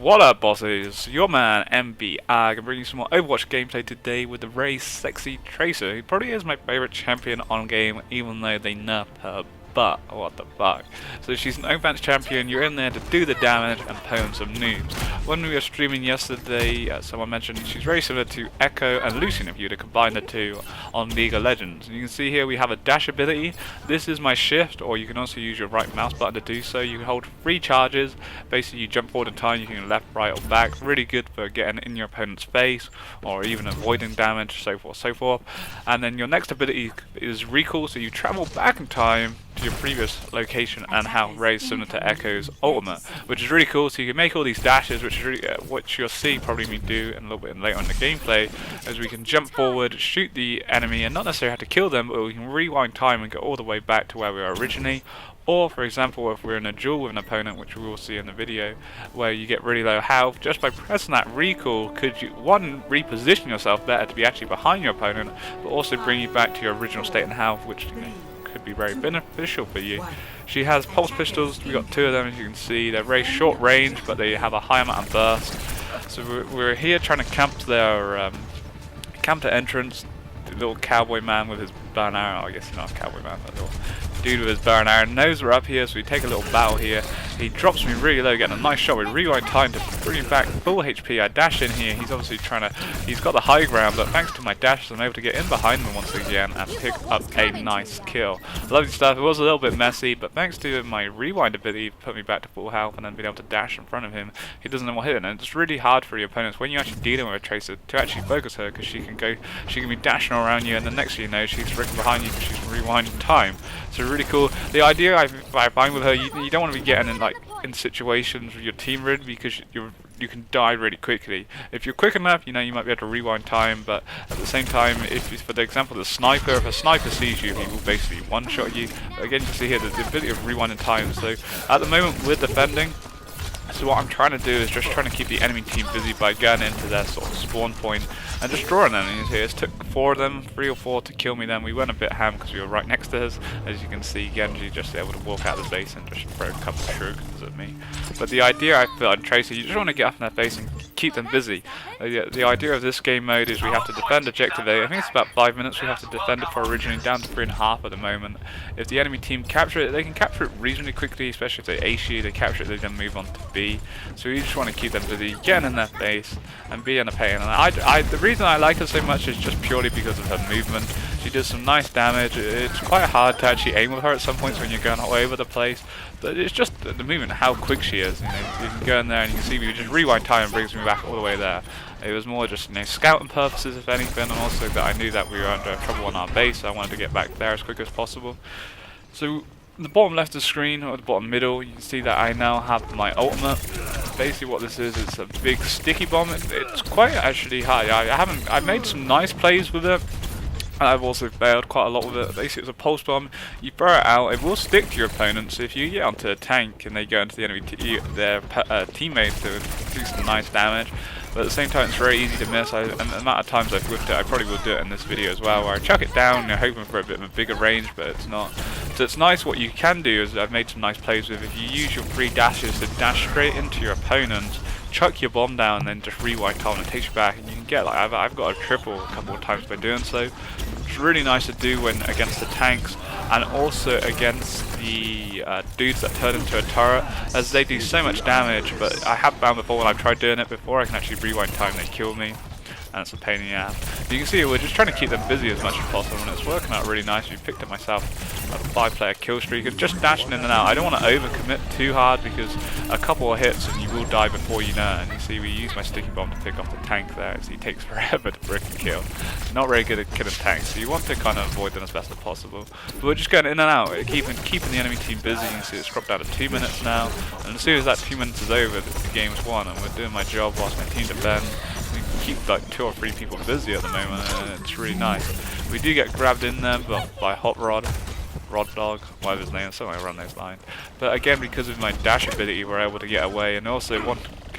What up, bosses? Your man MB Ag. I'm bringing you some more Overwatch gameplay today with the very sexy Tracer, who probably is my favorite champion on game, even though they nerfed her. But what the fuck? So she's an advanced champion. You're in there to do the damage and pwn some noobs. When we were streaming yesterday, someone mentioned she's very similar to Echo and Lucian if you were to combine the two on League of Legends. And you can see here we have a dash ability. This is my shift, or you can also use your right mouse button to do so. You can hold 3 charges. Basically, you jump forward in time. You can left, right, or back. Really good for getting in your opponent's face, or even avoiding damage, so forth, so forth. And then your next ability is recall. So you travel back in time to your previous location and how very similar to Echo's ultimate, which is really cool. So you can make all these dashes, which is really what you'll see probably me do in a little bit later on in the gameplay, as we can jump forward, shoot the enemy, and not necessarily have to kill them, but we can rewind time and go all the way back to where we were originally. Or, for example, if we're in a duel with an opponent, which we will see in the video, where you get really low health, just by pressing that recall, could you, one, reposition yourself better to be actually behind your opponent, but also bring you back to your original state and health, which could be very beneficial for you. She has pulse pistols. We got 2 of them, as you can see. They're very short range, but they have a high amount of burst. So we're here trying to camp their entrance. The little cowboy man with his bow and arrow. I guess he's not a cowboy man, but little dude with his bow and arrow knows we're up here, so we take a little battle here. He drops me really low, getting a nice shot. We rewind time to bring him back full HP. I dash in here. He's obviously he's got the high ground, but thanks to my dash, I'm able to get in behind him once again and pick up a nice kill. Lovely stuff. It was a little bit messy, but thanks to my rewind ability, put me back to full health, and then being able to dash in front of him, he doesn't know what hit him. And it's really hard for your opponents when you're actually dealing with a Tracer to actually focus her, because she can be dashing around you, and the next thing you know, she's freaking behind you because she's rewinding time. So really cool. The idea I find with her, you don't want to be getting in situations with your team rid, because you can die really quickly. If you're quick enough, you might be able to rewind time, but at the same time, if for the example the sniper, if a sniper sees you, he will basically one-shot you. But again, you can see here the ability of rewinding time. So at the moment we're defending. So what I'm trying to do is just trying to keep the enemy team busy by going into their sort of spawn point and just drawing enemies here. It took 4 of them, 3 or 4 to kill me then. We went a bit ham because we were right next to us. As you can see, Genji just able to walk out of the base and just throw a couple of shurikens at me. But the idea I feel on Tracer, you just want to get up in their face and keep them busy. The idea of this game mode is we have to defend objective A. I think it's about 5 minutes we have to defend it for, originally down to 3.5 at the moment. If the enemy team capture it, they can capture it reasonably quickly, especially if they ace you, they capture it, they then move on to B. So you just want to keep them busy, get in their face, and be in a pain. And the reason I like her so much is just purely because of her movement. She does some nice damage. It's quite hard to actually aim with her at some points when you're going all over the place. But it's just the movement, how quick she is. You can go in there and you can see me just rewind time and brings me back all the way there. It was more just scouting purposes, if anything, and also that I knew that we were under trouble on our base, so I wanted to get back there as quick as possible. So the bottom left of the screen, or the bottom middle, you can see that I now have my ultimate. Basically what this is, it's a big sticky bomb. It's quite actually high. I've made some nice plays with it. I've also failed quite a lot with it. Basically it's a pulse bomb. You throw it out, it will stick to your opponent, so if you get onto a tank and they go into the enemy their teammates, they would do some nice damage. But at the same time, it's very easy to miss. And the amount of times I've whipped it, I probably will do it in this video as well, where I chuck it down, hoping for a bit of a bigger range, but it's not. So it's nice. What you can do is, I've made some nice plays with, if you use your 3 dashes to dash straight into your opponent, chuck your bomb down, and then just rewind time, and it takes you back, and you can get, I've got a triple a couple of times by doing so. It's really nice to do when against the tanks, and also against the dudes that turn into a turret, as they do so much damage. But I have found before when I've tried doing it before, I can actually rewind time, they kill me, and it's a pain in the ass. You can see we're just trying to keep them busy as much as possible, and it's working out really nice. We picked up myself a 5-player kill streak, and just dashing in and out. I don't want to overcommit too hard, because a couple of hits and you will die before you know it. And you see we use my sticky bomb to pick off the tank there, as he takes forever to brick and kill. He's not very good at killing tanks, so you want to kind of avoid them as best as possible. But we're just going in and out, keeping the enemy team busy. You can see it's dropped down to 2 minutes now, and as soon as that 2 minutes is over, the game's won, and we're doing my job whilst my team defend. We keep 2 or 3 people busy at the moment, and it's really nice. We do get grabbed in there by Hot Rod Dog, whatever his name is, something around those lines. But again, because of my dash ability, we're able to get away. And also one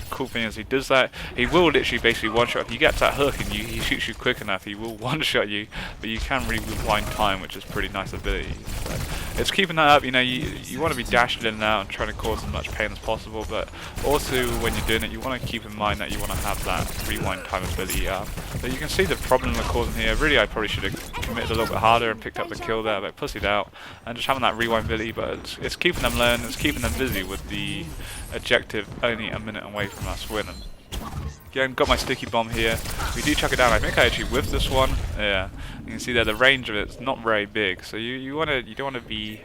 cool thing is he does that, he will literally basically one-shot. If you get that hook and he shoots you quick enough, he will one-shot you, but you can really rewind time, which is pretty nice ability. So it's keeping that up. You know, you want to be dashing in and out and trying to cause as much pain as possible, but also when you're doing it, you want to keep in mind that you want to have that rewind time ability up. But you can see the problem we're causing here. Really, I probably should have committed a little bit harder and picked up the kill there, but pussied out. And just having that rewind ability, but it's keeping them learning, it's keeping them busy with the objective only a minute away from us winning. Again, got my sticky bomb here. We do chuck it down. I think I actually whiffed this one. Yeah, you can see there the range of it's not very big, so you don't want to be.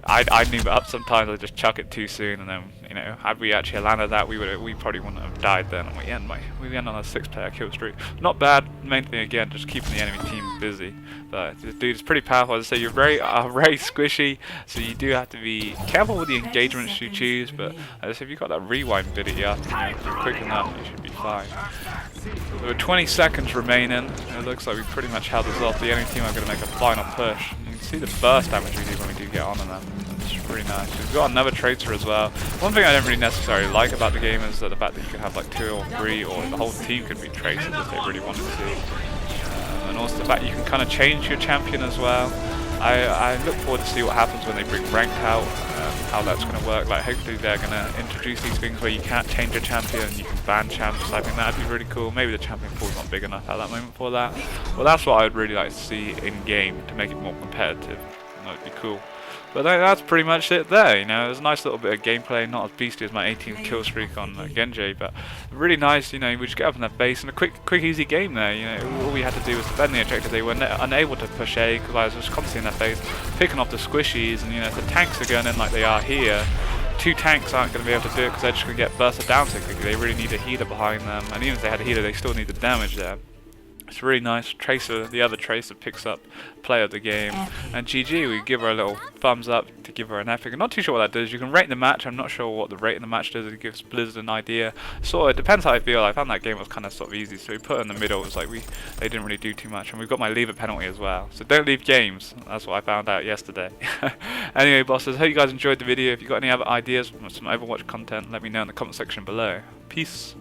I'd move it up sometimes. I just chuck it too soon, and then you know, had we actually landed that, we probably wouldn't have died then, and we end on a 6-player kill streak. Not bad. Main thing again, just keeping the enemy team busy. But this dude is pretty powerful. As I say, you're very squishy, so you do have to be careful with the engagements you choose. But as I say, if you've got that rewind ability up, you know, if you're quick enough, you should be fine. There are 20 seconds remaining. It looks like we pretty much held this off. The enemy team are going to make a final push. You can see the burst damage we do when we do get on them. It's pretty nice. We've got another tracer as well. One thing I don't really necessarily like about the game is that the fact that you can have like 2 or 3 or the whole team could be tracers if they really wanted to. And also the fact you can kind of change your champion as well. I look forward to see what happens when they bring ranked out, how that's going to work. Like hopefully they're going to introduce these things where you can't change your champion, you can ban champs. I think that'd be really cool. Maybe the champion pool's not big enough at that moment for that. Well, that's what I would really like to see in game to make it more competitive. That would be cool. But that's pretty much it there, you know. It was a nice little bit of gameplay, not as beastly as my 18th kill streak on Genji, but really nice, you know. We just get up in their face and a quick easy game there, you know. All we had to do was defend the objective. They were unable to push A because I was just constantly in their face, picking off the squishies, and you know, if the tanks are going in like they are here, 2 tanks aren't going to be able to do it because they're just going to get bursted down so quickly. They really need a healer behind them, and even if they had a healer, they still need the damage there. It's really nice. Tracer, the other Tracer, picks up play of the game, and GG. We give her a little thumbs up to give her an epic. I'm not too sure what that does. You can rate the match. I'm not sure what the rate in the match does. It gives Blizzard an idea. So it depends how I feel. I found that game was kind of sort of easy, so we put it in the middle. It was like they didn't really do too much, and we've got my leave it penalty as well. So don't leave games. That's what I found out yesterday. Anyway, bosses, hope you guys enjoyed the video. If you've got any other ideas for some Overwatch content, let me know in the comment section below. Peace.